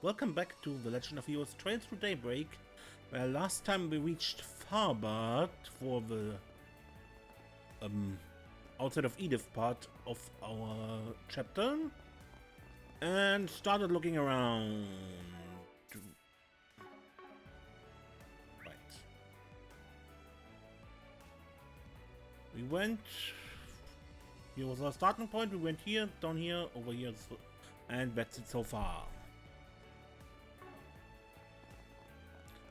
welcome back to The Legend of Heroes Trail Through Daybreak, where last time we reached Tharbad for the outside of Edith part of our chapter, and started looking around. Right. We went... Here was our starting point, we went here, down here, over here, and that's it so far.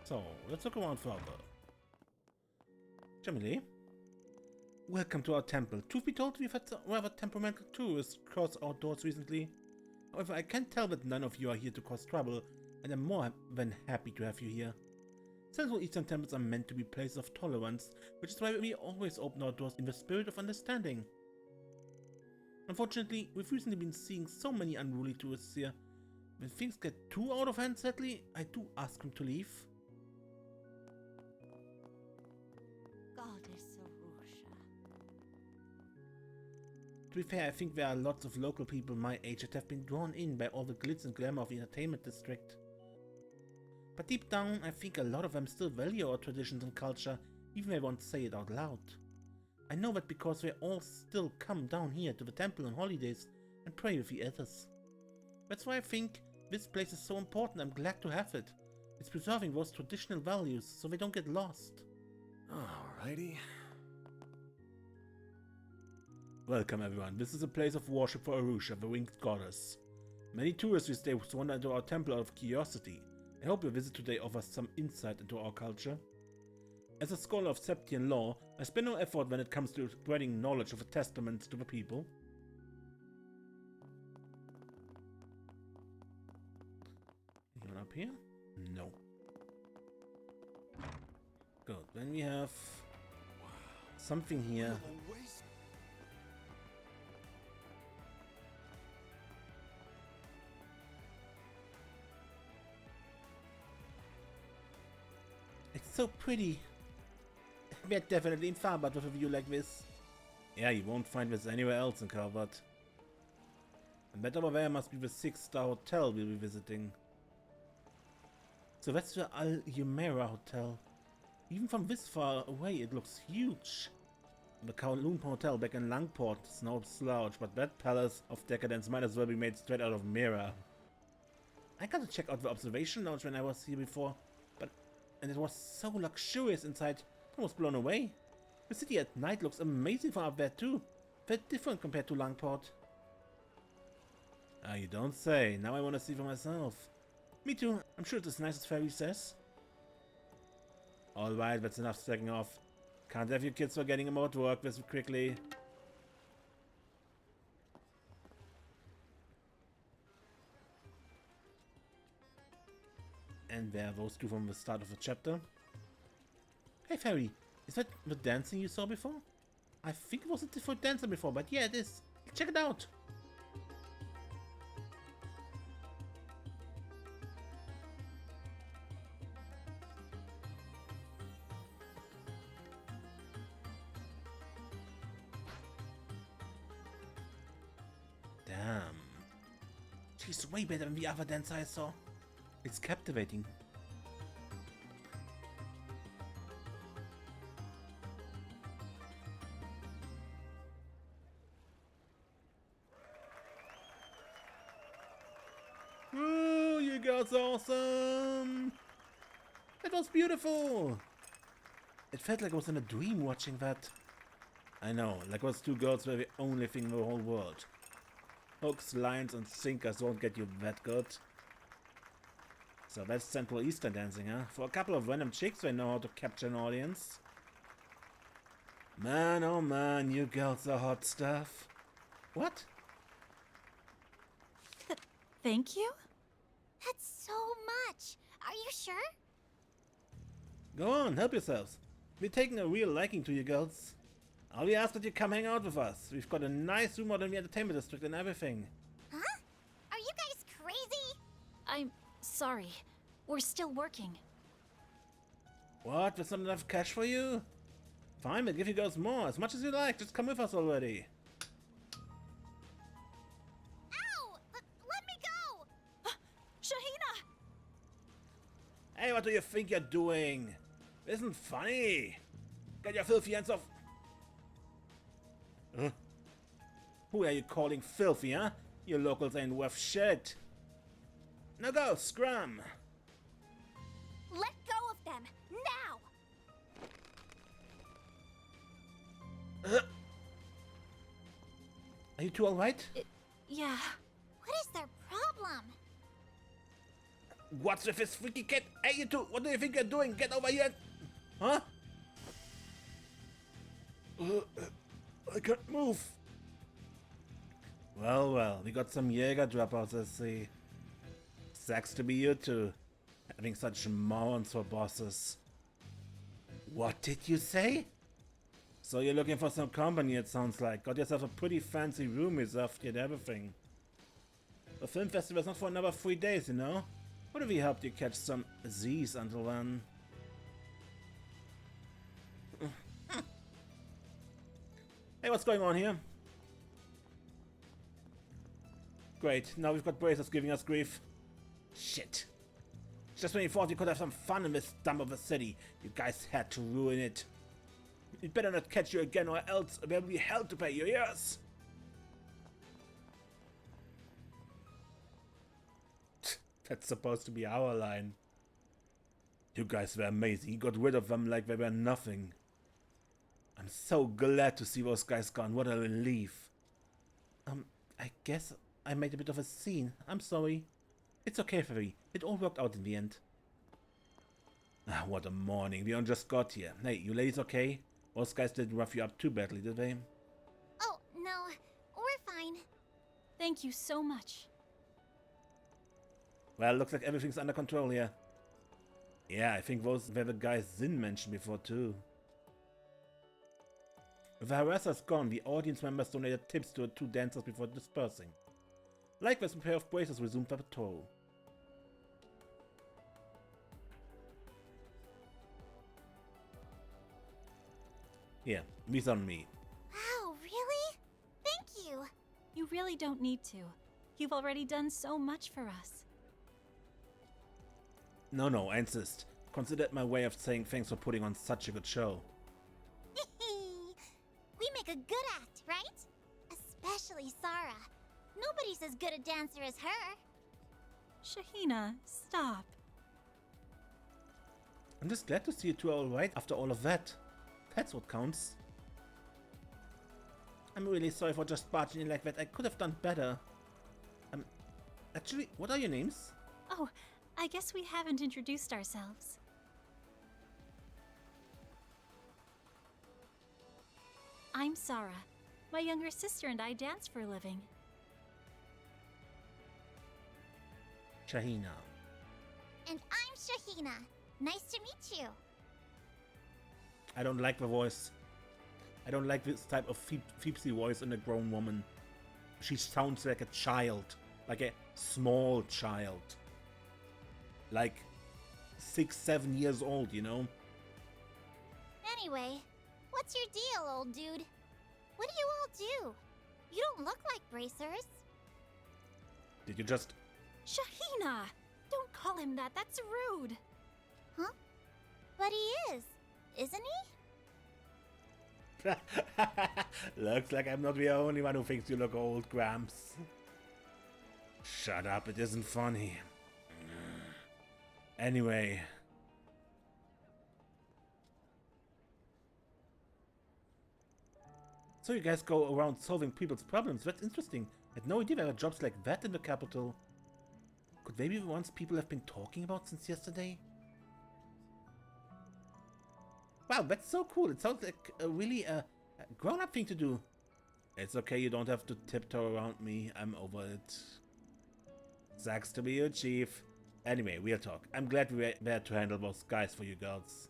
So, let's look around further. Gemily, welcome to our temple. Truth be told, we've had some rather temperamental tourists cross our doors recently. However, I can tell that none of you are here to cause trouble, and I'm more than happy to have you here. Central Eastern temples are meant to be places of tolerance, which is why we always open our doors in the spirit of understanding. Unfortunately, we've recently been seeing so many unruly tourists here. When things get too out of hand, sadly, I do ask them to leave. Goddess Arusha. To be fair, I think there are lots of local people my age that have been drawn in by all the glitz and glamour of the entertainment district. But deep down, I think a lot of them still value our traditions and culture, even if they won't say it out loud. I know that because they all still come down here to the temple on holidays and pray with the others. That's why I think this place is so important. I'm glad to have it. It's preserving those traditional values so they don't get lost. Alrighty. Welcome everyone. This is a place of worship for Arusha, the winged goddess. Many tourists these days wander into our temple out of curiosity. I hope your visit today offers some insight into our culture. As a scholar of Septian law, I spare no effort when it comes to spreading knowledge of the testaments to the people. Anyone up here? No. Good. Then we have something here. It's so pretty. We're definitely in Tharbad with a view like this. Yeah, you won't find this anywhere else in Tharbad. And that over there must be the 6-star hotel we'll be visiting. So that's the Al Yumera Hotel. Even from this far away it looks huge. The Kowloon Hotel back in Langport is no slouch, but that palace of decadence might as well be made straight out of Mira. I got to check out the observation lounge when I was here before, and it was so luxurious inside. I was blown away. The city at night looks amazing from up there too. Very different compared to Langport. Ah, you don't say. Now I want to see for myself. Me too. I'm sure it's as nice as Fairy says. Alright, that's enough slacking off. Can't have you kids forgetting about work this quickly. And there are those two from the start of the chapter. Hey Fairy, is that the dancing you saw before? I think it was a different dancer before, but yeah, it is. Check it out! Damn. She's way better than the other dancer I saw. It's captivating. Oh, you guys are awesome! That was beautiful! It felt like I was in a dream watching that. I know, like those two girls were the only thing in the whole world. Hooks, lines, and sinkers won't get you that good. So that's Central Eastern dancing, huh? For a couple of random chicks, they know how to capture an audience. Man, oh man, you girls are hot stuff. What? Thank you? That's so much. Are you sure? Go on, help yourselves. We're taking a real liking to you girls. All we ask that you come hang out with us. We've got a nice room out in the entertainment district and everything. Huh? Are you guys crazy? I'm sorry. We're still working. What? There's not enough cash for you? Fine, we'll give you girls more. As much as you like. Just come with us already. Ow! Let me go! Shahina! Hey, what do you think you're doing? This isn't funny. Get your filthy hands off. Huh? Who are you calling filthy, huh? You locals ain't worth shit. Now go, scrum. Let go of them, now! Are you two alright? Yeah. What is their problem? What's with this freaky kid? Hey, you two, what do you think you're doing? Get over here! Huh? I can't move. Well, well, we got some Jäger dropouts, I see. Sucks to be you two, having such morons for bosses. What did you say? So you're looking for some company, it sounds like. Got yourself a pretty fancy room reserved and everything. The film festival's not for another 3 days, you know? What if we helped you catch some Z's until then? Hey, what's going on here? Great, now we've got bracers giving us grief. Shit. Just when you thought you could have some fun in this dump of a city, you guys had to ruin it. We'd better not catch you again or else there will be hell to pay, you ears. That's supposed to be our line. You guys were amazing. You got rid of them like they were nothing. I'm so glad to see those guys gone. What a relief. I guess I made a bit of a scene. I'm sorry. It's okay, Fairy. It all worked out in the end. Ah, what a morning. We only just got here. Hey, you ladies okay? Those guys didn't rough you up too badly, did they? Oh, no. We're fine. Thank you so much. Well, looks like everything's under control here. Yeah, I think those were the guys Zin mentioned before too. With the harassers gone, the audience members donated tips to the two dancers before dispersing. Likewise, a pair of bracers resumed their patrol. Yeah, these on me. Wow, really? Thank you. You really don't need to. You've already done so much for us. No, I insist. Consider it my way of saying thanks for putting on such a good show. We make a good act, right? Especially Sarah. Nobody's as good a dancer as her. Shahina, stop. I'm just glad to see you two are alright after all of that. That's what counts. I'm really sorry for just barging in like that. I could have done better. Actually, what are your names? Oh, I guess we haven't introduced ourselves. I'm Sarah. My younger sister and I dance for a living. Shahina. And I'm Shahina. Nice to meet you. I don't like the voice. I don't like this type of feepsy voice in a grown woman. She sounds like a child. Like a small child. Like 6, 7 years old, you know? Anyway, what's your deal, old dude? What do you all do? You don't look like bracers. Did you just... Shahina! Don't call him that, that's rude. Huh? But he is, isn't he? Looks like I'm not the only one who thinks you look old, Gramps. Shut up, it isn't funny. Anyway. So you guys go around solving people's problems. That's interesting. I had no idea there were jobs like that in the capital. Could they be the ones people have been talking about since yesterday? Wow, that's so cool. It sounds like a really grown-up thing to do. It's okay, you don't have to tiptoe around me. I'm over it. Sucks to be your chief. Anyway, real talk. I'm glad we were there to handle those guys for you girls.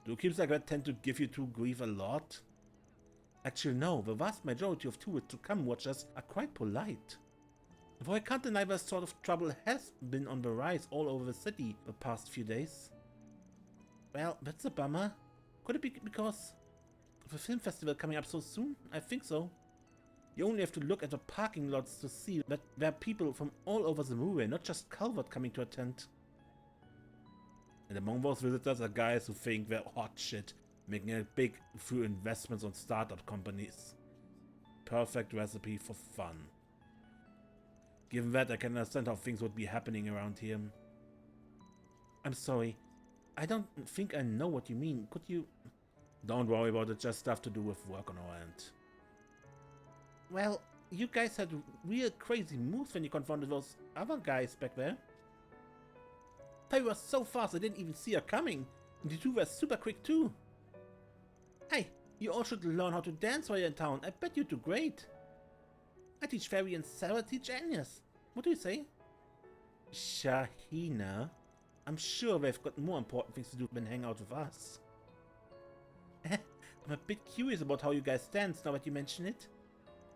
Do keeps like that tend to give you two grief a lot? Actually, no. The vast majority of to-come watchers are quite polite. Though I can't deny that sort of trouble has been on the rise all over the city the past few days. Well, that's a bummer. Could it be because of the film festival coming up so soon? I think so. You only have to look at the parking lots to see that there are people from all over the movie, not just Calvert coming to attend. And among those visitors are guys who think they're hot shit, making it big through investments on startup companies. Perfect recipe for fun. Given that, I can understand how things would be happening around here. I'm sorry. I don't think I know what you mean. Could you... Don't worry about it, just stuff to do with work on our end. Well, you guys had real crazy moves when you confronted those other guys back there. They were so fast I didn't even see her coming. And you two were super quick too. Hey, you all should learn how to dance while you're in town. I bet you do great. I teach Fairy and Sarah teach Agnes. What do you say? Shahina? I'm sure they've got more important things to do than hang out with us. I'm a bit curious about how you guys dance now that you mention it.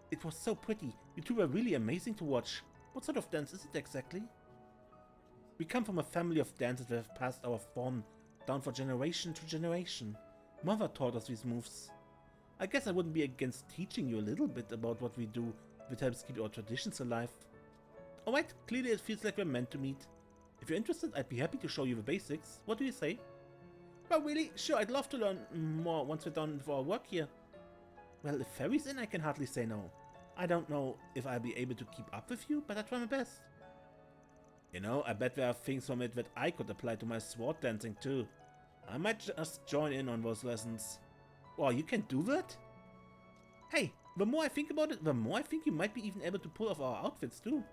It was so pretty. You two were really amazing to watch. What sort of dance is it exactly? We come from a family of dancers that have passed our form down for generation to generation. Mother taught us these moves. I guess I wouldn't be against teaching you a little bit about what we do if it helps keep our traditions alive. Alright, clearly it feels like we're meant to meet. If you're interested, I'd be happy to show you the basics. What do you say? Well, really? Sure, I'd love to learn more once we're done with our work here. Well, if Fairy's in, I can hardly say no. I don't know if I'll be able to keep up with you, but I try my best. You know, I bet there are things from it that I could apply to my sword dancing too. I might just join in on those lessons. Wow, you can do that? Hey, the more I think about it, the more I think you might be even able to pull off our outfits too.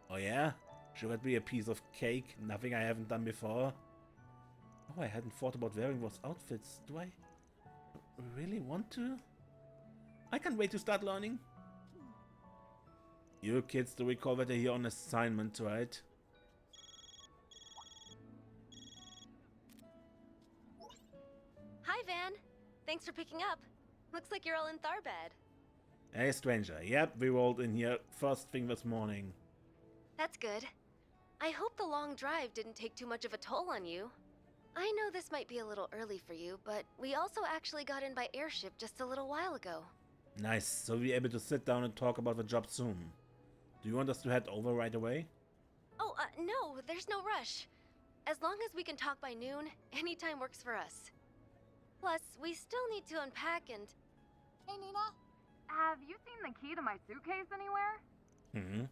Oh yeah? Sure, that'd be a piece of cake. Nothing I haven't done before. Oh, I hadn't thought about wearing those outfits. Do I really want to? I can't wait to start learning. You kids do recall that you're here on assignment, right? Hi, Van. Thanks for picking up. Looks like you're all in Tharbad. Hey, stranger. Yep, we rolled in here first thing this morning. That's good. I hope the long drive didn't take too much of a toll on you. I know this might be a little early for you, but we also actually got in by airship just a little while ago. Nice, so we'll be able to sit down and talk about the job soon. Do you want us to head over right away? Oh, no, there's no rush. As long as we can talk by noon, any time works for us. Plus, we still need to unpack and... Hey, Nina? Have you seen the key to my suitcase anywhere? Mm-hmm.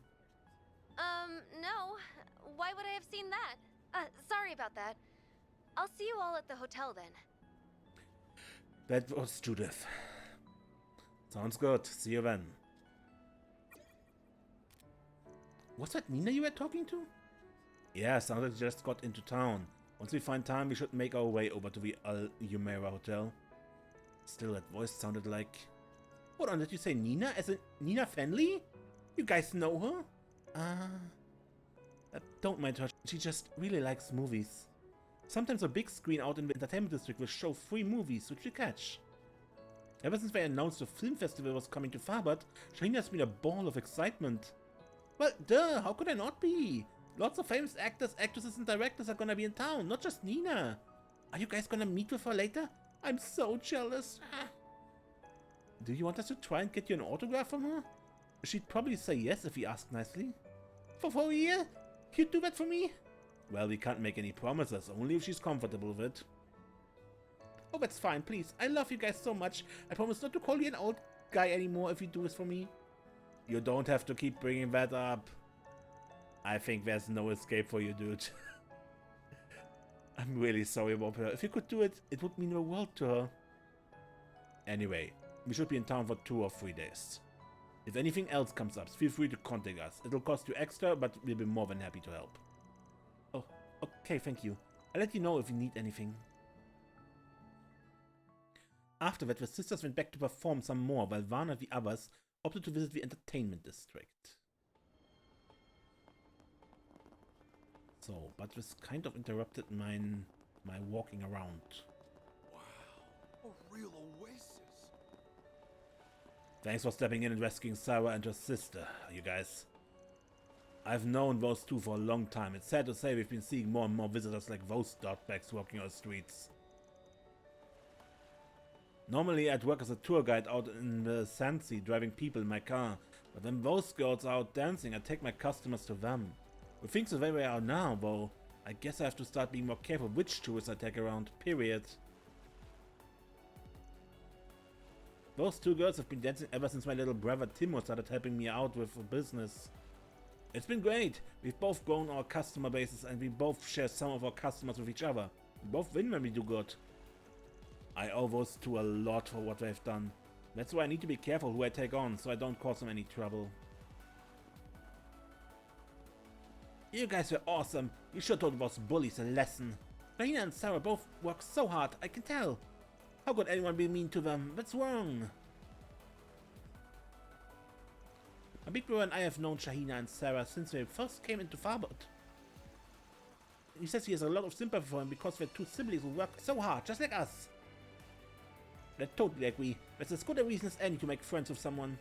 No. Why would I have seen that? Sorry about that. I'll see you all at the hotel then. That was Judith. Sounds good. See you then. Was that Nina you were talking to? Yeah, sounds like just got into town. Once we find time, we should make our way over to the Al Yumera Hotel. Still, that voice sounded like... Hold on, did you say Nina? As in Nina Fenley? You guys know her? Don't mind her. She just really likes movies. Sometimes a big screen out in the entertainment district will show free movies, which we catch. Ever since they announced the film festival was coming to Tharbad, Shahina's been a ball of excitement. Well, duh, how could I not be? Lots of famous actors, actresses, and directors are gonna be in town, not just Nina. Are you guys gonna meet with her later? I'm so jealous. Do you want us to try and get you an autograph from her? She'd probably say yes if we asked nicely. For a year? You'd do that for me? Well, we can't make any promises, only if she's comfortable with it. Oh, that's fine, please. I love you guys so much. I promise not to call you an old guy anymore if you do this for me. You don't have to keep bringing that up. I think there's no escape for you, dude. I'm really sorry about her. If you could do it, it would mean the world to her. Anyway, we should be in town for 2 or 3 days. If anything else comes up, feel free to contact us. It'll cost you extra, but we'll be more than happy to help. Oh, okay, thank you. I'll let you know if you need anything. After that, the sisters went back to perform some more, while Vana and the others opted to visit the entertainment district. So, but this kind of interrupted my walking around. Wow, a real oasis. Thanks for stepping in and rescuing Sarah and her sister, you guys. I've known those two for a long time. It's sad to say we've been seeing more and more visitors like those dirtbags walking our streets. Normally I'd work as a tour guide out in the Sandsea, driving people in my car, but when those girls are out dancing, I take my customers to them. With things the way they are now, though, I guess I have to start being more careful which tourists I take around, period. Those two girls have been dancing ever since my little brother Timo started helping me out with business. It's been great. We've both grown our customer bases and we both share some of our customers with each other. We both win when we do good. I owe those two a lot for what they've done. That's why I need to be careful who I take on so I don't cause them any trouble. You guys were awesome. You sure taught those bullies a lesson. Raina and Sarah both work so hard, I can tell. How could anyone be mean to them? That's wrong. My big brother and I have known Shahina and Sarah since they first came into Tharbad. He says he has a lot of sympathy for him because they're two siblings who work so hard, just like us. I totally agree. That's as good a reason as any to make friends with someone.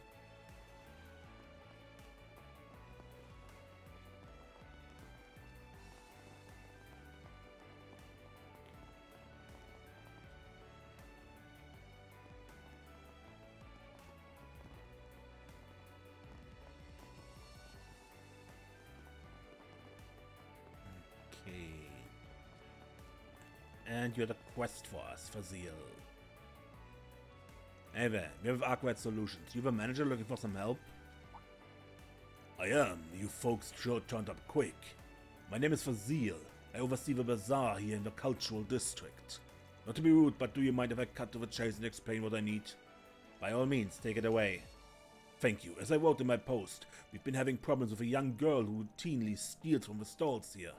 And you're the quest for us, Fazil. Hey there, we have Aquad Solutions. You have a manager looking for some help? I am. You folks sure turned up quick. My name is Fazil. I oversee the bazaar here in the cultural district. Not to be rude, but do you mind if I cut to the chase and explain what I need? By all means, take it away. Thank you. As I wrote in my post, we've been having problems with a young girl who routinely steals from the stalls here.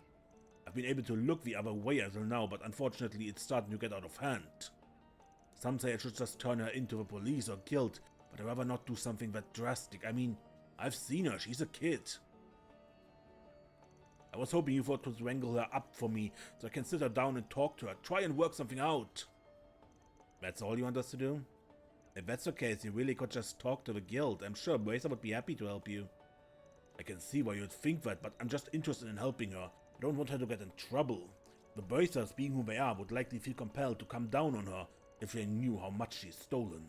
I've been able to look the other way until now, but unfortunately it's starting to get out of hand. Some say I should just turn her into the police or guild, but I'd rather not do something that drastic. I mean, I've seen her, she's a kid. I was hoping you thought to wrangle her up for me, so I can sit her down and talk to her, try and work something out. That's all you want us to do? If that's the case, you really could just talk to the guild. I'm sure Bracer would be happy to help you. I can see why you'd think that, but I'm just interested in helping her. I don't want her to get in trouble. The Bracers, being who they are, would likely feel compelled to come down on her if they knew how much she's stolen.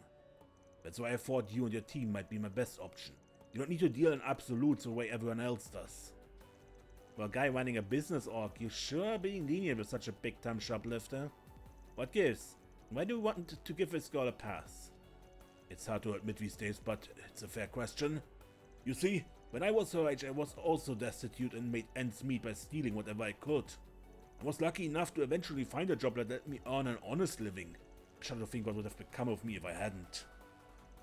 That's why I thought you and your team might be my best option. You don't need to deal in absolutes the way everyone else does. For a guy running a business org, you sure being lenient with such a big-time shoplifter? What gives? Why do you want to give this girl a pass? It's hard to admit these days, but it's a fair question. You see, when I was her age, I was also destitute and made ends meet by stealing whatever I could. I was lucky enough to eventually find a job that let me earn an honest living. I shudder to think what would have become of me if I hadn't.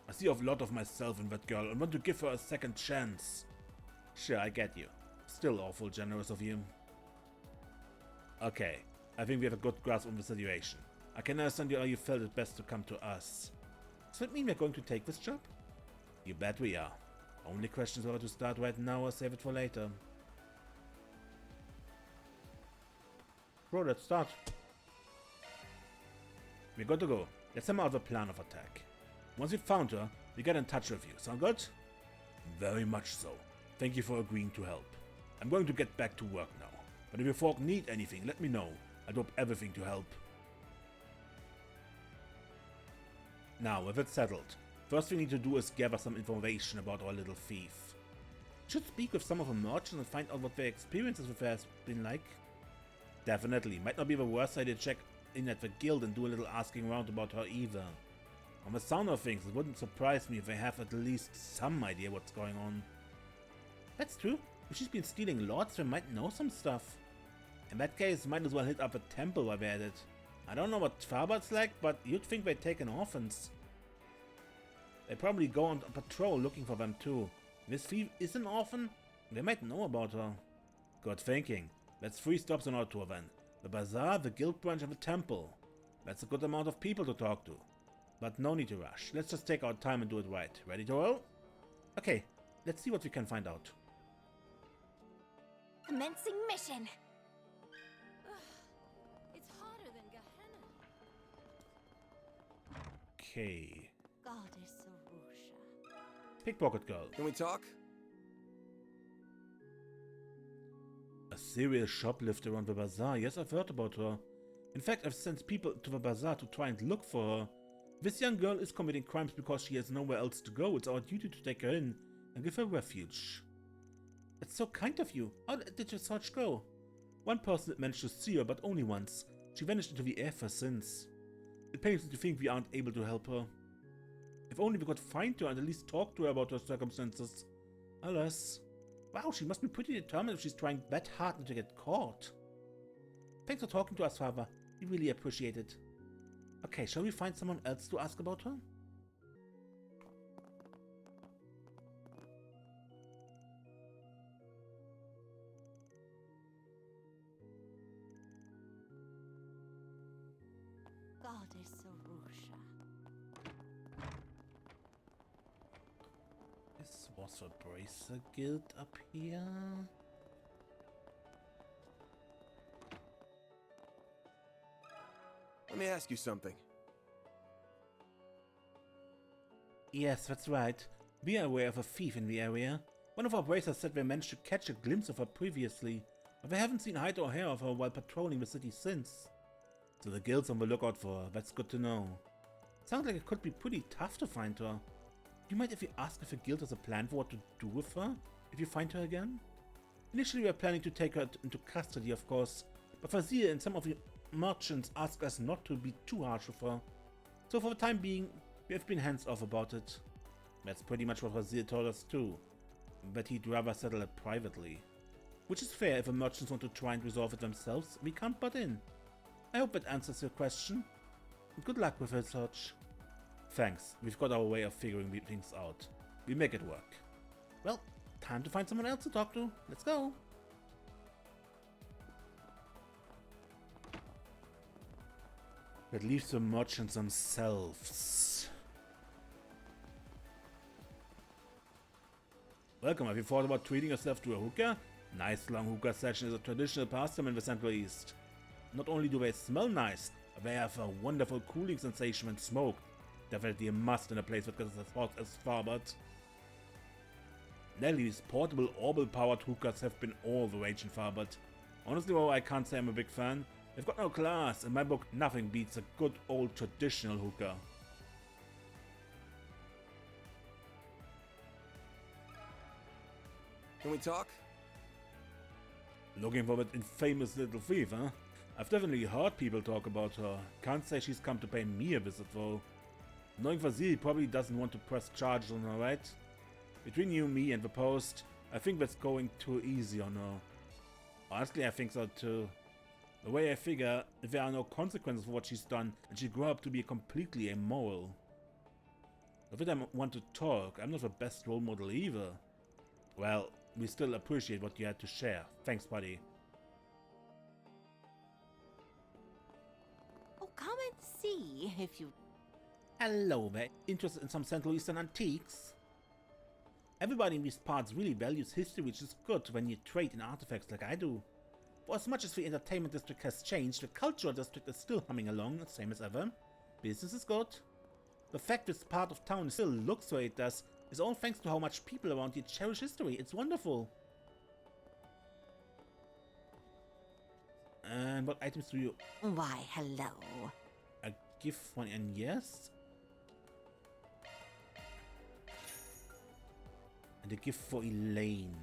I see a lot of myself in that girl and want to give her a second chance. Sure, I get you. Still awful generous of you. Okay, I think we have a good grasp on the situation. I can understand how you felt it best to come to us. Does that mean we're going to take this job? You bet we are. Only question is whether to start right now or save it for later. Bro, let's start. We're good to go. Let's hammer out the plan of attack. Once we've found her, we get in touch with you. Sound good? Very much so. Thank you for agreeing to help. I'm going to get back to work now. But if you folk need anything, let me know. I'll do everything to help. Now, with it settled, first we need to do is gather some information about our little thief. We should speak with some of the merchants and find out what their experiences with her has been like. Definitely. Might not be the worst idea to check in at the guild and do a little asking around about her either. On the sound of things, it wouldn't surprise me if they have at least some idea what's going on. That's true. If she's been stealing lords, we might know some stuff. In that case, might as well hit up a temple while we're at it. I don't know what Tharbad's like, but you'd think they'd take in orphans. They probably go on a patrol looking for them too. If this thief is an orphan, they might know about her. Good thinking. That's 3 stops on our tour then. The bazaar, the guild branch, and the temple. That's a good amount of people to talk to. But no need to rush. Let's just take our time and do it right. Ready to roll? Okay, let's see what we can find out. Commencing mission. It's hotter than Gehenna. Okay. Goddess Arusha. Pickpocket girl. Can we talk? A serial shoplifter on the bazaar. Yes, I've heard about her. In fact, I've sent people to the bazaar to try and look for her. This young girl is committing crimes because she has nowhere else to go. It's our duty to take her in and give her refuge. That's so kind of you. How did your search go? One person had managed to see her, but only once. She vanished into the ether since. It pains me to think we aren't able to help her. If only we could find her and at least talk to her about her circumstances. Alas. Wow, she must be pretty determined if she's trying that hard not to get caught. Thanks for talking to us, Father. We really appreciate it. Okay, shall we find someone else to ask about her? Goddess Arusha. This was a Bracer Guild up here. Let me ask you something. Yes, that's right. We are aware of a thief in the area. One of our bracers said they managed to catch a glimpse of her previously, but they haven't seen hide or hair of her while patrolling the city since. So the guild's on the lookout for her, that's good to know. Sounds like it could be pretty tough to find her. Do you mind if we ask if the guild has a plan for what to do with her, if you find her again? Initially we were planning to take her into custody, of course, but Fazir and some of the merchants asked us not to be too harsh with her. So for the time being, we have been hands off about it. That's pretty much what Fazir told us too, but he'd rather settle it privately. Which is fair. If the merchants want to try and resolve it themselves, we can't butt in. I hope that answers your question. Good luck with your search. Thanks, we've got our way of figuring things out. We make it work. Well, time to find someone else to talk to. Let's go. That leaves the merchants themselves. Welcome, have you thought about treating yourself to a hookah? Nice long hookah session is a traditional pastime in the Central East. Not only do they smell nice, but they have a wonderful cooling sensation when smoked. Definitely a must in a place that gets as hot as Tharbad. Nelly's portable orbital-powered hookahs have been all the rage in Tharbad. Honestly, though, I can't say I'm a big fan. They've got no class. In my book, nothing beats a good old traditional hookah. Can we talk? Looking for that infamous little thief, huh? I've definitely heard people talk about her. Can't say she's come to pay me a visit though. Knowing Fazil probably doesn't want to press charges on her, right? Between you, me and the post, I think that's going too easy on her. Honestly, I think so too. The way I figure, if there are no consequences for what she's done, and she grew up to be completely immoral. Not that I want to talk, I'm not the best role model either. Well, we still appreciate what you had to share. Thanks, buddy. Oh, come and see if you... Hello there. Interested in some Central Eastern antiques? Everybody in these parts really values history, which is good when you trade in artifacts like I do. For as much as the entertainment district has changed, the cultural district is still humming along, the same as ever. Business is good. The fact this part of town still looks the way it does is all thanks to how much people around here cherish history. It's wonderful. And what items do you... Why, hello. A gift for an yes? And a gift for Elaine.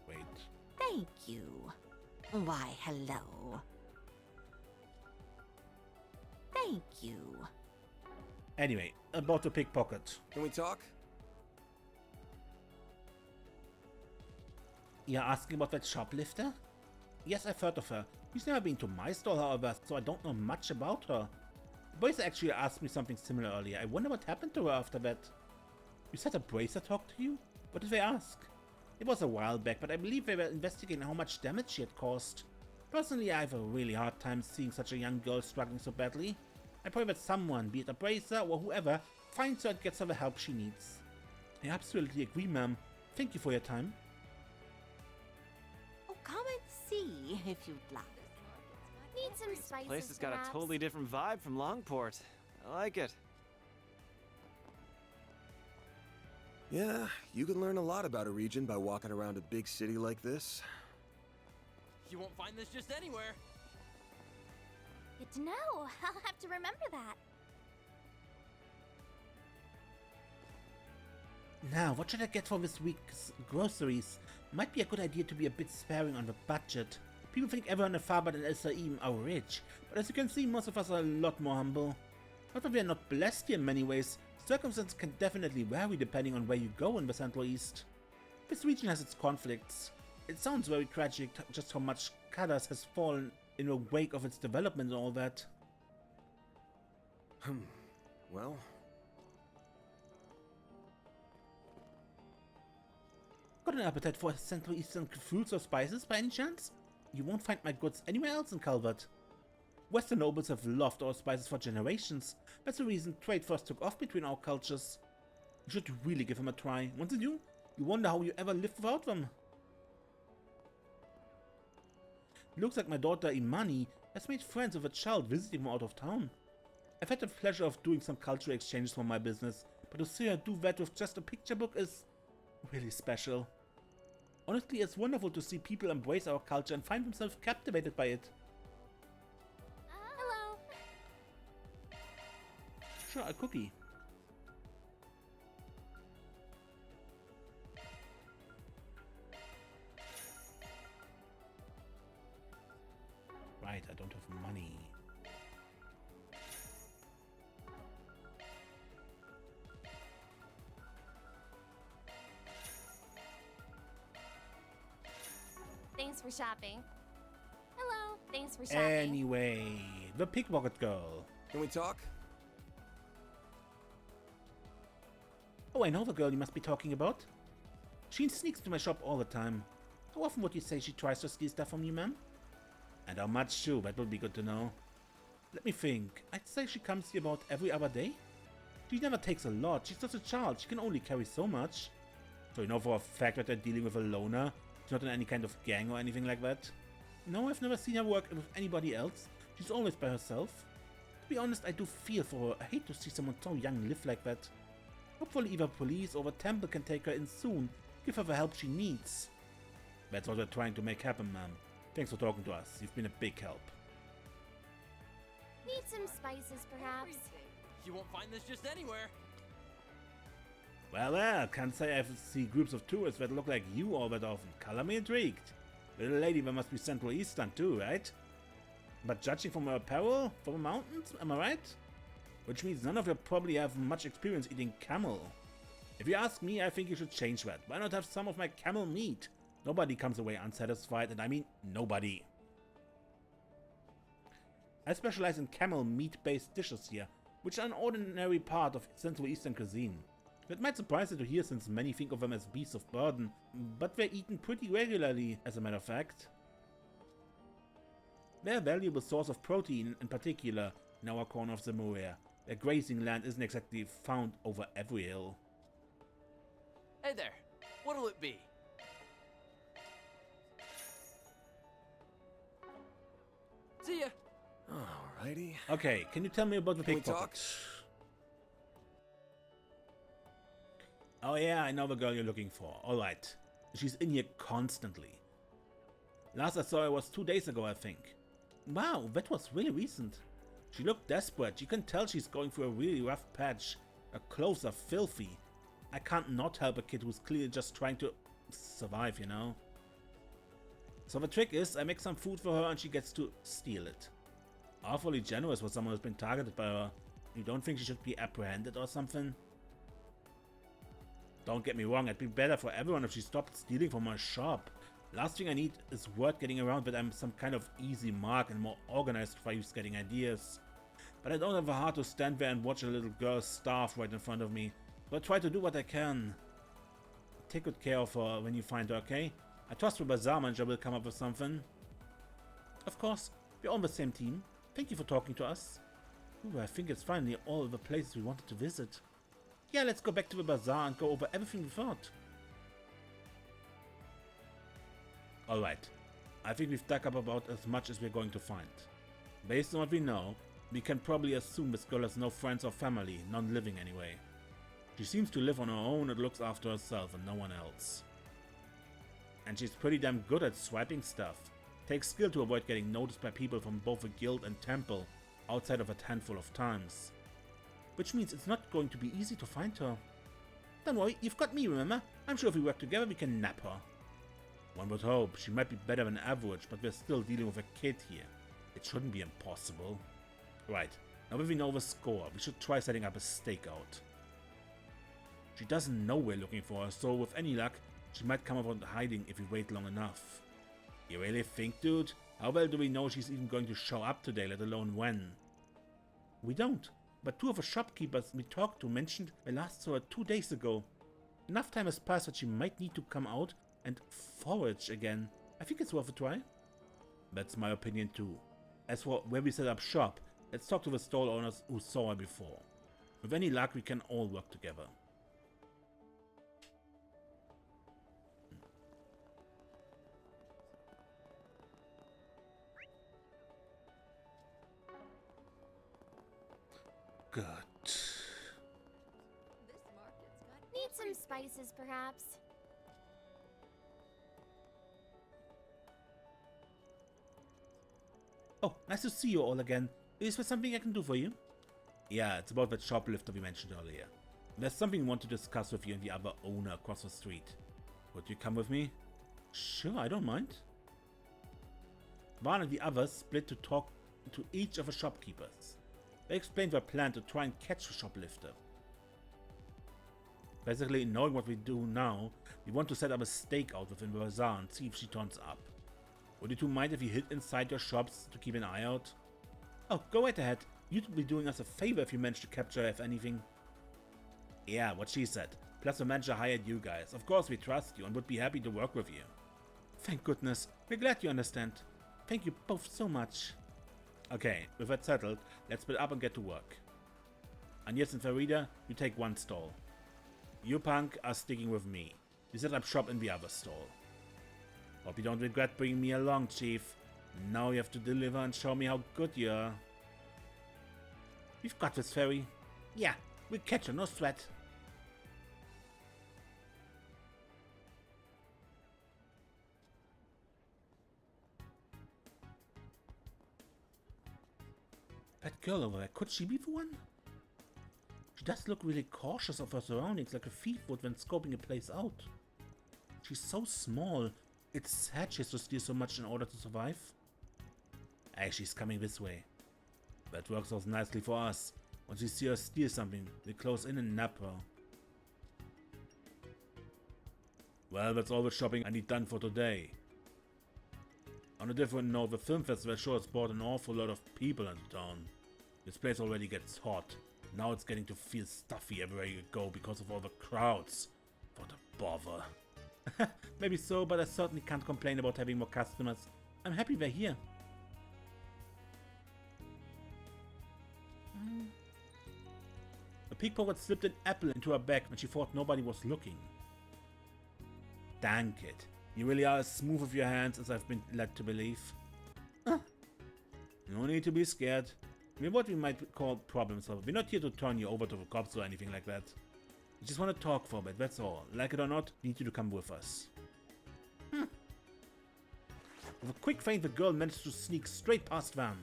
Wait. Thank you. Why, hello. Thank you. Anyway, about the pickpocket. Can we talk? You're asking about that shoplifter? Yes, I've heard of her. He's never been to my store, however, so I don't know much about her. The boys actually asked me something similar earlier. I wonder what happened to her after that. You said a bracer talked to you? What did they ask? It was a while back, but I believe they were investigating how much damage she had caused. Personally, I have a really hard time seeing such a young girl struggling so badly. I pray that someone, be it a bracer or whoever, finds her and gets her the help she needs. I absolutely agree, ma'am. Thank you for your time. Oh, come and see if you'd like. Need some spices, Place has got perhaps? a totally different vibe from Longport. I like it. Yeah, you can learn a lot about a region by walking around a big city like this. You won't find this just anywhere. Good to know. I'll have to remember that. Now, what should I get for this week's groceries? Might be a good idea to be a bit sparing on the budget. People think everyone in Tharbad and El Saim are rich, but as you can see, most of us are a lot more humble. Not that we are not blessed here in many ways, circumstances can definitely vary depending on where you go in the Central East. This region has its conflicts. It sounds very tragic just how much Kadas has fallen in the wake of its development and all that. Well... Got an appetite for Central Eastern fruits or spices by any chance? You won't find my goods anywhere else in Calvert. Western nobles have loved our spices for generations. That's the reason trade first took off between our cultures. You should really give them a try. Once you do, you wonder how you ever lived without them. Looks like my daughter Imani has made friends with a child visiting from out of town. I've had the pleasure of doing some cultural exchanges for my business, but to see her do that with just a picture book is really special. Honestly, it's wonderful to see people embrace our culture and find themselves captivated by it. Hello. Sure, a cookie. Right, I don't have money. Thanks for shopping. Hello. Thanks for shopping. Anyway, the pickpocket girl. Can we talk? Oh, I know the girl you must be talking about. She sneaks to my shop all the time. How often would you say she tries to steal stuff from you, ma'am? And how much too, that would be good to know. Let me think. I'd say she comes here about every other day. She never takes a lot. She's just a child. She can only carry so much. So you know for a fact that they're dealing with a loner? She's not in any kind of gang or anything like that? No, I've never seen her work with anybody else. She's always by herself. To be honest, I do feel for her. I hate to see someone so young live like that. Hopefully either police or the temple can take her in soon. Give her the help she needs. That's what we're trying to make happen, ma'am. Thanks for talking to us. You've been a big help. Need some spices, perhaps? You won't find this just anywhere. Well, can't say I see groups of tourists that look like you all that often. Color me intrigued. Little lady, there must be Central Eastern too, right? But judging from her apparel, from the mountains, am I right? Which means none of you probably have much experience eating camel. If you ask me, I think you should change that. Why not have some of my camel meat? Nobody comes away unsatisfied, and I mean nobody. I specialize in camel meat-based dishes here, which are an ordinary part of Central Eastern cuisine. That might surprise you to hear since many think of them as beasts of burden, but they're eaten pretty regularly, as a matter of fact. They're a valuable source of protein, in particular in our corner of the Moria, where grazing land isn't exactly found over every hill. Hey there. What'll it be? See ya. Alrighty. Okay, can you tell me about the Can we pickpocket? talk? Oh yeah, I know the girl you're looking for. Alright. She's in here constantly. Last I saw her was 2 days ago, I think. Wow, that was really recent. She looked desperate. You can tell she's going through a really rough patch. Her clothes are filthy. I can't not help a kid who's clearly just trying to survive, you know? So the trick is, I make some food for her and she gets to steal it. Awfully generous for someone who's been targeted by her. You don't think she should be apprehended or something? Don't get me wrong, it'd be better for everyone if she stopped stealing from my shop. Last thing I need is word getting around that I'm some kind of easy mark and more organized for use getting ideas. But I don't have a heart to stand there and watch a little girl starve right in front of me. So I try to do what I can. Take good care of her when you find her, okay? I trust the bazaar manager will come up with something. Of course, we're on the same team. Thank you for talking to us. Ooh, I think it's finally all of the places we wanted to visit. Yeah, let's go back to the bazaar and go over everything we thought. Alright, I think we've dug up about as much as we're going to find. Based on what we know, we can probably assume this girl has no friends or family, none living anyway. She seems to live on her own and looks after herself and no one else. And she's pretty damn good at swiping stuff. Takes skill to avoid getting noticed by people from both the guild and temple outside of a handful of times. Which means it's not going to be easy to find her. Don't worry, you've got me, remember? I'm sure if we work together, we can nab her. One would hope. She might be better than average, but we're still dealing with a kid here. It shouldn't be impossible. Right, now that we know the score, we should try setting up a stakeout. She doesn't know we're looking for her, so with any luck, she might come up on hiding if we wait long enough. You really think, dude? How well do we know she's even going to show up today, let alone when? We don't, but two of the shopkeepers we talked to mentioned I last saw her 2 days ago. Enough time has passed that she might need to come out and forage again. I think it's worth a try. That's my opinion too. As for where we set up shop, let's talk to the stall owners who saw her before. With any luck, we can all work together. Good. Need some spices, perhaps? Oh, nice to see you all again. Is there something I can do for you? Yeah, it's about that shoplifter we mentioned earlier. There's something we want to discuss with you and the other owner across the street. Would you come with me? Sure, I don't mind. Vaughn and the others split to talk to each of the shopkeepers. They explained their plan to try and catch the shoplifter. Basically, knowing what we do now, we want to set up a stakeout within the bazaar and see if she turns up. Would you two mind if we hid inside your shops to keep an eye out? Oh, go right ahead. You'd be doing us a favor if you managed to capture her, if anything. Yeah, what she said. Plus the manager hired you guys. Of course we trust you and would be happy to work with you. Thank goodness. We're glad you understand. Thank you both so much. Okay, with that settled, let's split up and get to work. Agnes and Farida, you take one stall. You punk are sticking with me. You set up shop in the other stall. Hope you don't regret bringing me along, Chief. Now you have to deliver and show me how good you are. We've got this, Fairy. Yeah, we'll catch her, no sweat. That girl over there, could she be the one? She does look really cautious of her surroundings, like a thief would when scoping a place out. She's so small. It's sad she has to steal so much in order to survive. Hey, she's coming this way. That works out nicely for us. Once we see her steal something, we close in and nab her. Well, that's all the shopping I need done for today. On a different note, the film festival sure has brought an awful lot of people into town. This place already gets hot. Now it's getting to feel stuffy everywhere you go because of all the crowds. What a bother. Maybe so, but I certainly can't complain about having more customers. I'm happy they're here. A pickpocket slipped an apple into her bag when she thought nobody was looking. Dang it. You really are as smooth with your hands as I've been led to believe. No need to be scared. We're what we might call problem solvers. We're not here to turn you over to the cops or anything like that. We just want to talk for a bit, that's all. Like it or not, we need you to come with us. With a quick feint, the girl managed to sneak straight past Van.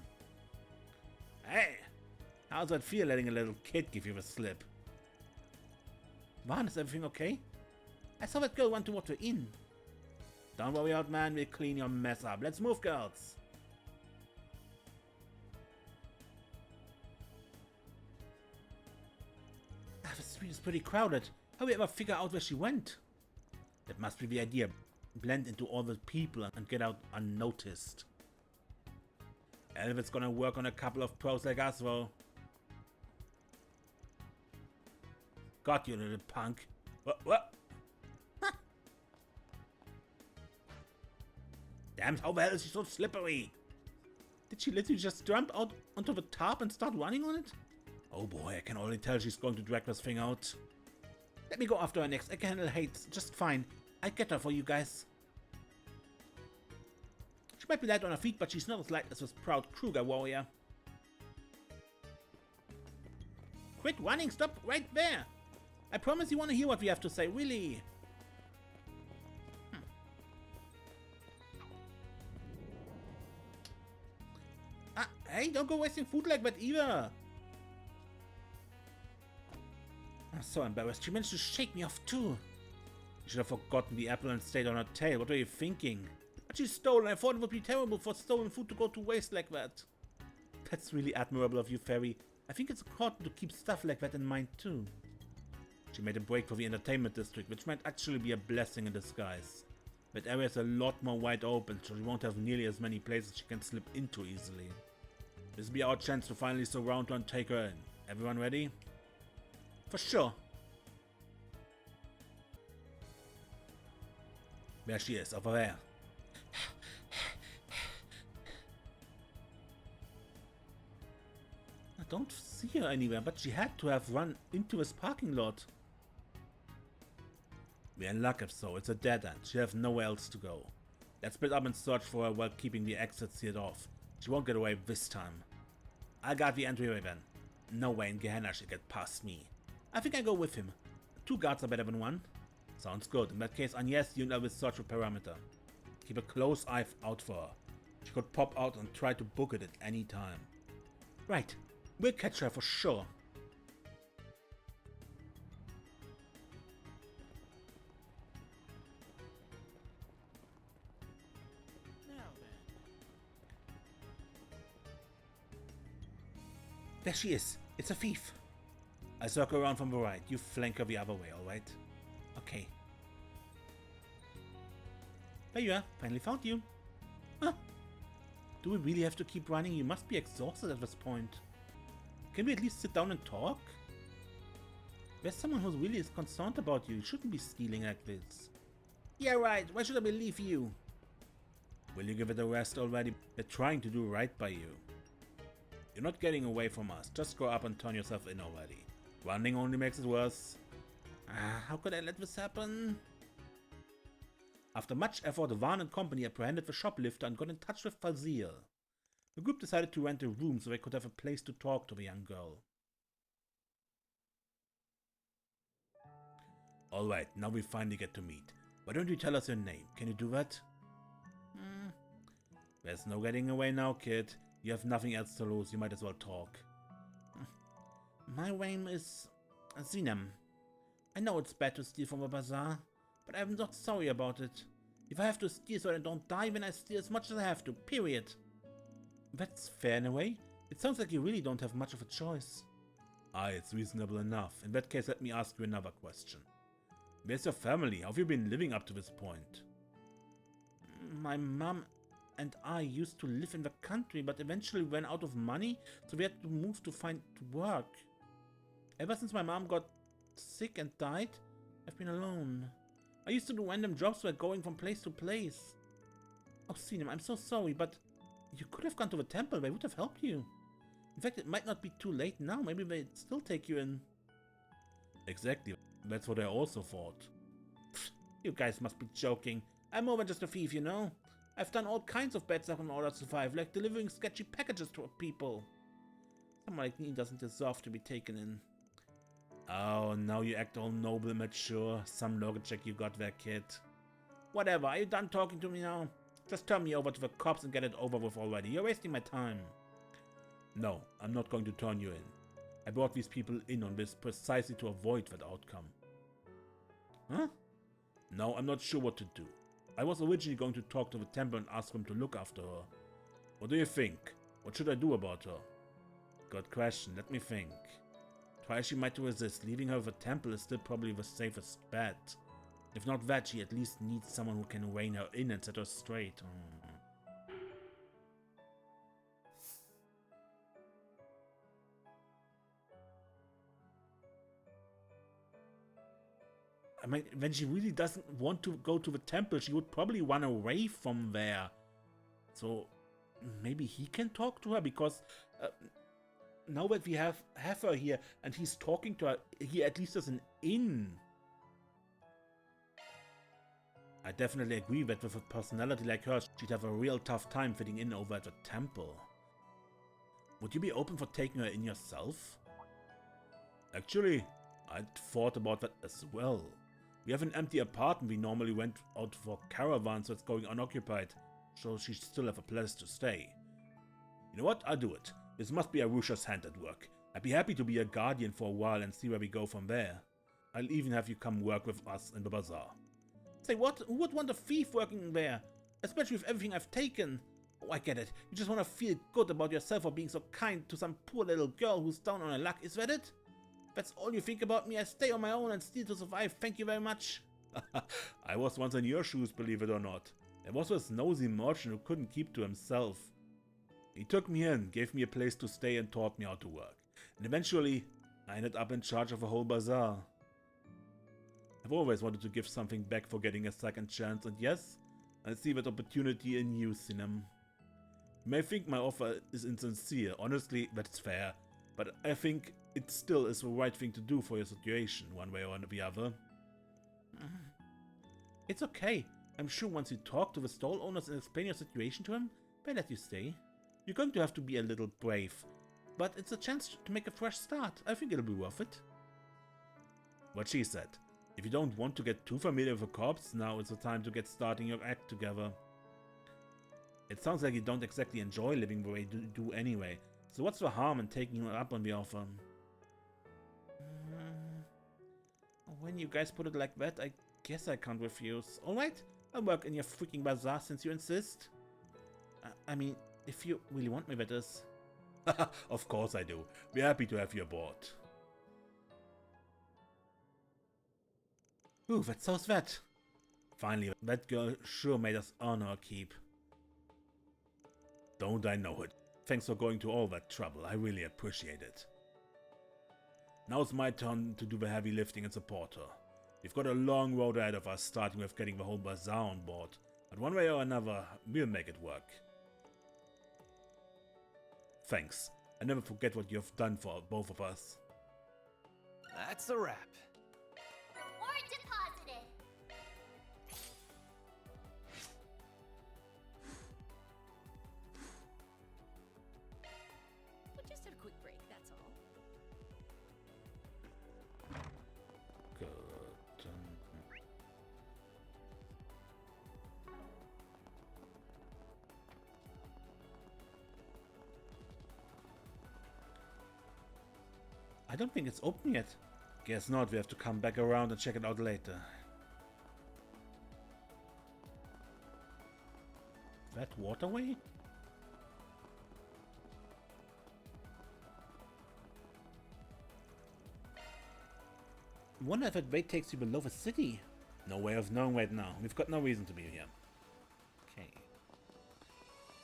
Hey! How's that feel letting a little kid give you the slip? Van, is everything okay? I saw that girl want to water in. Don't worry, old man, we'll clean your mess up. Let's move, girls. The street is pretty crowded. How will we ever figure out where she went? That must be the idea. Blend into all the people and get out unnoticed. And if it's gonna work on a couple of pros like us, though. Got you, little punk. What? Damn, how the hell is she so slippery? Did she literally just jump out onto the top and start running on it? Oh boy, I can already tell she's going to drag this thing out. Let me go after her next. I can handle hates just fine. I get her for you guys. She might be light on her feet, but she's not as light as this proud Kruger warrior. Quit running, stop right there. I promise you want to hear what we have to say, really. Hey, don't go wasting food like that either. I'm so embarrassed. She managed to shake me off too. You should have forgotten the apple and stayed on her tail. What were you thinking? But she stole, and I thought it would be terrible for stolen food to go to waste like that. That's really admirable of you, Fairy. I think it's important to keep stuff like that in mind too. She made a break for the entertainment district, which might actually be a blessing in disguise. That area is a lot more wide open, so she won't have nearly as many places she can slip into easily. This will be our chance to finally surround her and take her in. Everyone ready? For sure. There she is, over there. I don't see her anywhere, but she had to have run into this parking lot. We're in luck if so, it's a dead end. She'll have nowhere else to go. Let's split up and search for her while keeping the exit sealed off. She won't get away this time. I got the entryway then. No way in Gehenna she'll get past me. I think I go with him. 2 guards are better than 1. Sounds good. In that case, Agnes, you and I will search for perimeter. Keep a close eye out for her. She could pop out and try to book it at any time. Right. We'll catch her for sure. There she is. It's a thief. I circle around from the right. You flank her the other way, alright? Okay. There you are. Finally found you. Huh? Do we really have to keep running? You must be exhausted at this point. Can we at least sit down and talk? There's someone who really is concerned about you. You shouldn't be stealing like this. Yeah, right. Why should I believe you? Will you give it a rest already? They're trying to do right by you. You're not getting away from us. Just go up and turn yourself in already. Running only makes it worse. How could I let this happen? After much effort, Van and company apprehended the shoplifter and got in touch with Fazil. The group decided to rent a room so they could have a place to talk to the young girl. Alright, now we finally get to meet. Why don't you tell us your name? Can you do that? There's no getting away now, kid. You have nothing else to lose, you might as well talk. My name is Zinem. I know it's bad to steal from a bazaar, but I'm not sorry about it. If I have to steal so I don't die, then I steal as much as I have to, period. That's fair in a way. It sounds like you really don't have much of a choice. It's reasonable enough. In that case, let me ask you another question. Where's your family? How have you been living up to this point? My mom and I used to live in the country, but eventually ran out of money, so we had to move to find work. Ever since my mom got sick and died, I've been alone. I used to do random jobs while going from place to place. Oh, Sinem, I'm so sorry, but you could have gone to the temple. They would have helped you. In fact, it might not be too late now. Maybe they'd still take you in. Exactly. That's what I also thought. Pfft, you guys must be joking. I'm more than just a thief, you know? I've done all kinds of bad stuff in order to survive, like delivering sketchy packages to people. Someone like me doesn't deserve to be taken in. Oh, now you act all noble and mature. Some logic you got there, kid. Whatever, are you done talking to me now? Just turn me over to the cops and get it over with already. You're wasting my time. No, I'm not going to turn you in. I brought these people in on this precisely to avoid that outcome. Huh? No, I'm not sure what to do. I was originally going to talk to the temple and ask them to look after her. What do you think? What should I do about her? Good question, let me think. Try as she might to resist, leaving her with the temple is still probably the safest bet. If not that, she at least needs someone who can rein her in and set her straight. I mean, when she really doesn't want to go to the temple, she would probably run away from there. So, maybe he can talk to her, because now that we have her here and he's talking to her, he at least has an in. I definitely agree that with a personality like her, she'd have a real tough time fitting in over at the temple. Would you be open for taking her in yourself? Actually, I'd thought about that as well. We have an empty apartment. We normally went out for caravans, so it's going unoccupied, so she still have a place to stay. You know what? I'll do it. This must be Arusha's hand at work. I'd be happy to be a guardian for a while and see where we go from there. I'll even have you come work with us in the bazaar. Say what? Who would want a thief working there? Especially with everything I've taken. Oh, I get it. You just want to feel good about yourself for being so kind to some poor little girl who's down on her luck, is that it? That's all you think about me? I stay on my own and steal to survive, thank you very much. I was once in your shoes, believe it or not. There was this nosy merchant who couldn't keep to himself. He took me in, gave me a place to stay and taught me how to work. And eventually, I ended up in charge of a whole bazaar. I've always wanted to give something back for getting a second chance, and yes, I see that opportunity in you, Sinem. You may think my offer is insincere, honestly, that's fair, but I think it still is the right thing to do for your situation, one way or the other. It's okay. I'm sure once you talk to the stall owners and explain your situation to them, they'll let you stay. You're going to have to be a little brave, but it's a chance to make a fresh start. I think it'll be worth it. What she said. If you don't want to get too familiar with the corpse, now is the time to get starting your act together. It sounds like you don't exactly enjoy living the way you do anyway, so what's the harm in taking you up on the offer? When you guys put it like that, I guess I can't refuse. Alright, I'll work in your freaking bazaar since you insist. I mean, if you really want me, that is. Of course I do. We're happy to have you aboard. Ooh, that sounds that. Finally, that girl sure made us earn our keep. Don't I know it? Thanks for going to all that trouble, I really appreciate it. Now it's my turn to do the heavy lifting and support her. We've got a long road ahead of us, starting with getting the whole bazaar on board, but one way or another, we'll make it work. Thanks. I never forget what you've done for both of us. That's a wrap. Reward deposited. We just had a quick break, that's all. Good. I don't think it's open yet. Guess not, we have to come back around and check it out later. That waterway? I wonder if that way takes you below the city. No way of knowing right now. We've got no reason to be here. Okay.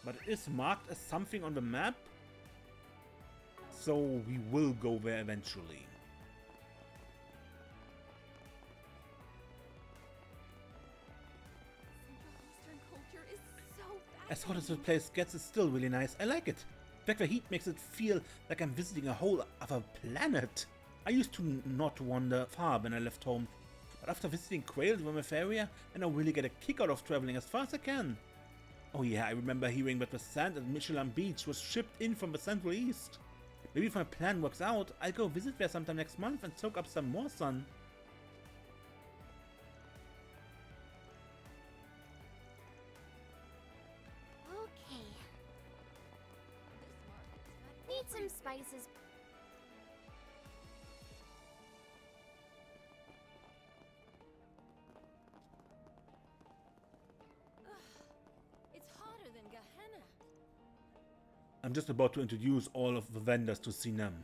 But it is marked as something on the map. So we will go there eventually. As hot as the place gets, it's still really nice. I like it. In fact, the heat makes it feel like I'm visiting a whole other planet. I used to not wander far when I left home, but after visiting Quail and Weymouth area, I now really get a kick out of traveling as far as I can. Oh yeah, I remember hearing that the sand at Michelin Beach was shipped in from the Central East. Maybe if my plan works out, I'll go visit there sometime next month and soak up some more sun. Okay. Need some spices. It's hotter than Gehenna. I'm just about to introduce all of the vendors to Sinem.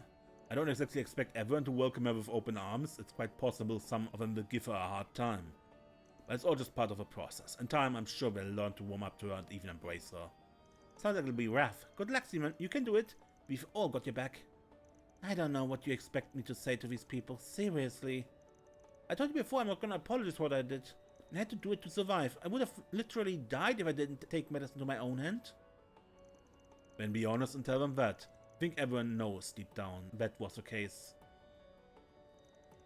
I don't exactly expect everyone to welcome her with open arms. It's quite possible some of them will give her a hard time. But it's all just part of the process. In time, I'm sure they'll learn to warm up to her and even embrace her. Sounds like it'll be rough. Good luck, Simon. You can do it. We've all got your back. I don't know what you expect me to say to these people. Seriously. I told you before I'm not gonna apologize for what I did. I had to do it to survive. I would have literally died if I didn't take matters into my own hand. Then be honest and tell them that. I think everyone knows deep down that was the case.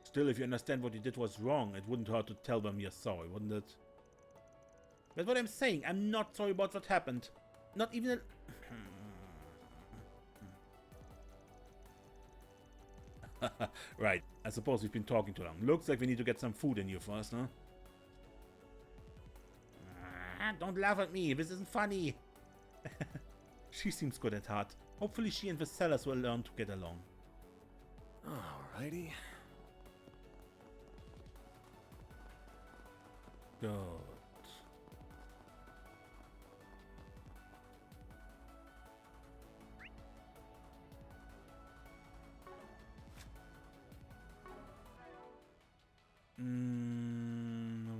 Still, if you understand what you did was wrong, it wouldn't hurt to tell them you're sorry, wouldn't it? That's what I'm saying. I'm not sorry about what happened. Not even a... Right, I suppose we've been talking too long. Looks like we need to get some food in you first, huh? Don't laugh at me, this isn't funny. She seems good at heart. Hopefully she and the sellers will learn to get along. Alrighty. Good.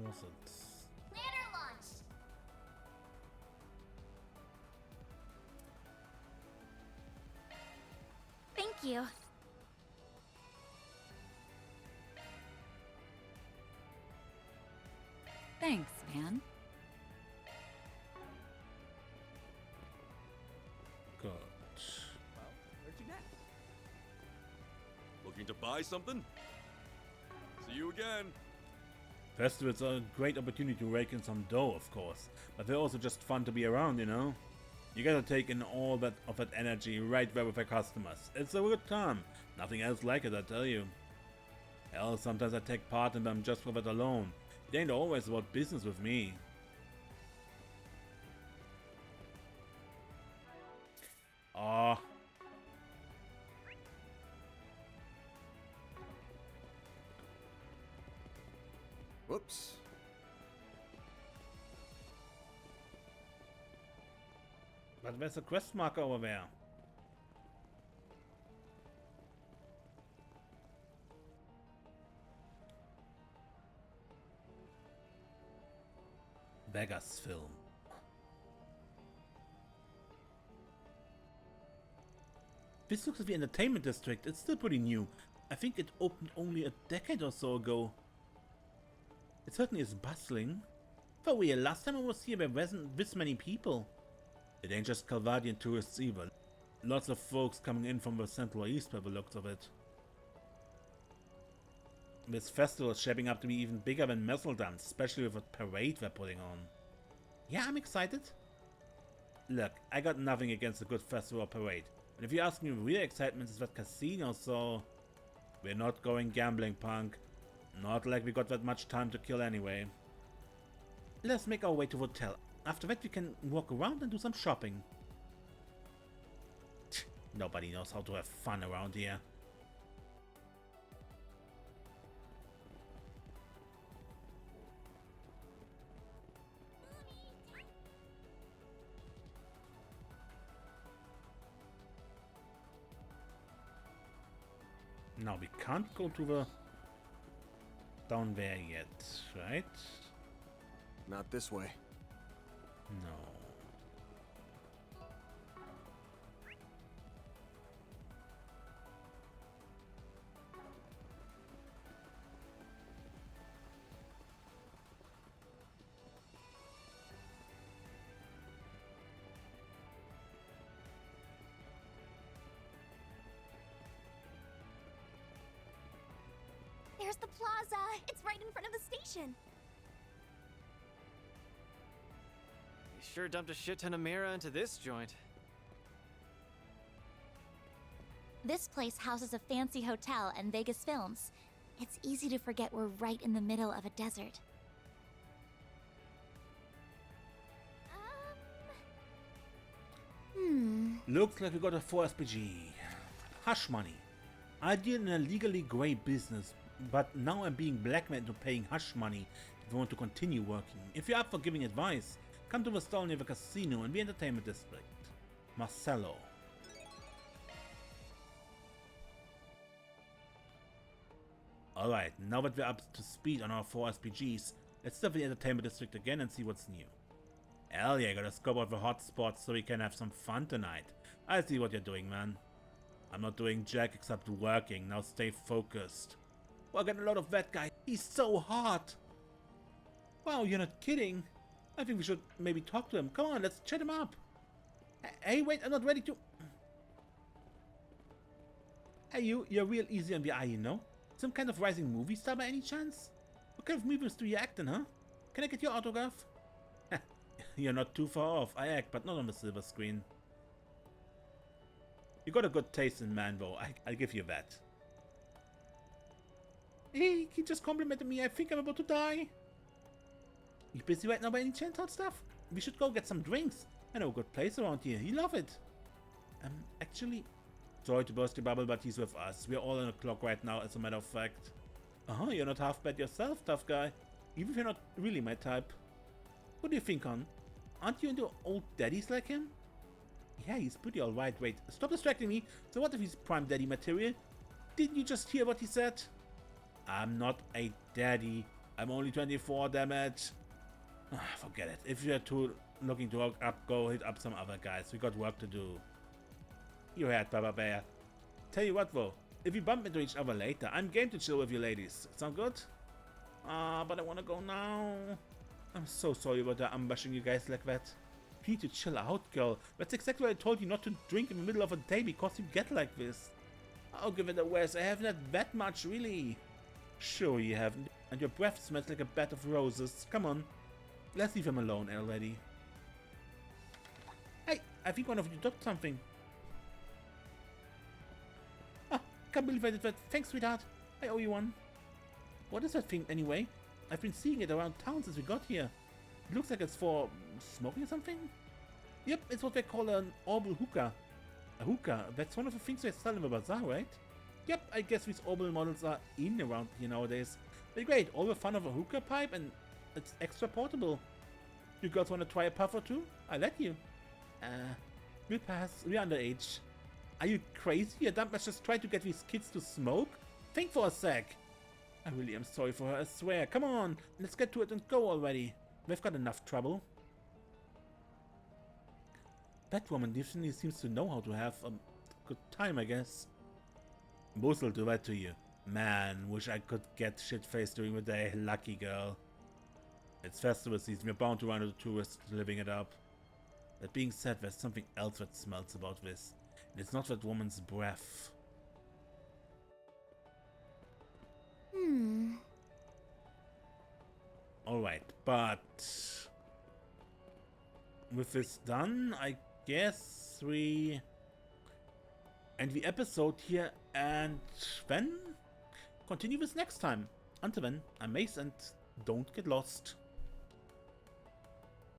Was it? Ladder launch. Thank you. Thanks, man. Good. Well, where'd you next? Looking to buy something? See you again. Festivals are a great opportunity to rake in some dough, of course, but they're also just fun to be around, you know? You gotta take in all that of that energy right there with your customers. It's a good time. Nothing else like it, I tell you. Hell, sometimes I take part in them just for that alone. It ain't always about business with me. Ah. Whoops. But there's a quest marker over there. Vegas film. This looks like the entertainment district. It's still pretty new. I think it opened only a decade or so ago. It certainly is bustling. For real, last time I was here there wasn't this many people. It ain't just Calvadian tourists either. Lots of folks coming in from the Central East by the looks of it. This festival is shaping up to be even bigger than Messeldam, especially with the parade they're putting on. Yeah, I'm excited. Look, I got nothing against a good festival or parade. And if you ask me, real excitement is that casino, so... We're not going gambling, punk. Not like we got that much time to kill anyway. Let's make our way to the hotel. After that we can walk around and do some shopping. Nobody knows how to have fun around here. Now we can't go to the... down there yet, right? Not this way. No. There's the plaza. It's right in front of the station. You sure dumped a shit ton of Mira into this joint. This place houses a fancy hotel and Vegas Films. It's easy to forget we're right in the middle of a desert. Looks like we got a 4 SPG. Hush money. I deal in a legally grey business, but now I'm being blackmailed into paying hush money if I want to continue working. If you're up for giving advice, come to the stall near the casino in the entertainment district. Marcelo. Alright, now that we're up to speed on our 4 SPGs, let's stop the entertainment district again and see what's new. Hell yeah, gotta scope out the hotspots so we can have some fun tonight. I see what you're doing, man. I'm not doing jack except working, now stay focused. Well, I got a lot of that guy, he's so hot! Wow, you're not kidding. I think we should maybe talk to him. Come on, let's chat him up. Hey, wait, I'm not ready to... Hey, you're real easy on the eye, you know? Some kind of rising movie star by any chance? What kind of movies do you act in, huh? Can I get your autograph? You're not too far off. I act, but not on the silver screen. You got a good taste in man, though. I'll give you that. Hey, he just complimented me. I think I'm about to die. You busy right now by any chance, hot stuff? We should go get some drinks. I know a good place around here. You love it. Actually, Sorry to burst your bubble, but he's with us. We're all on the clock right now, as a matter of fact. You're not half bad yourself, tough guy. Even if you're not really my type. What do you think, hon? Aren't you into old daddies like him? Yeah, he's pretty alright. Wait, stop distracting me. So what if he's prime daddy material? Didn't you just hear what he said? I'm not a daddy. I'm only 24, damn it. Forget it. If you're too looking to hook up, go hit up some other guys. We got work to do. You heard, Papa Bear. Tell you what, though. If we bump into each other later, I'm game to chill with you ladies. Sound good? But I wanna go now. I'm so sorry about that. I'm bashing you guys like that. You need to chill out, girl. That's exactly what I told you, not to drink in the middle of a day because you get like this. I'll give it a whiz. I haven't had that much, really. Sure you haven't. And your breath smells like a bed of roses. Come on. Let's leave him alone already. Hey, I think one of you dropped something. Can't believe I did that. Thanks, sweetheart. I owe you one. What is that thing, anyway? I've been seeing it around town since we got here. It looks like it's for smoking or something? Yep, it's what they call an orbital hookah. A hookah? That's one of the things they sell in the bazaar, right? Yep, I guess these orbital models are in around here nowadays. But great, all the fun of a hookah pipe, and it's extra portable. You girls want to try a puff or two? I'll let you. We'll pass. We're underage. Are you crazy? Your dumb ass just tried to get these kids to smoke? Think for a sec. I really am sorry for her, I swear. Come on, let's get to it and go already. We've got enough trouble. That woman definitely seems to know how to have a good time, I guess. Most will do that to you. Man, wish I could get shit-faced during the day. Lucky girl. It's festival season. We're bound to run into tourists living it up. That being said, there's something else that smells about this. And it's not that woman's breath. Alright, but with this done, I guess we end the episode here and then continue this next time. Until then, I'm Mace and don't get lost.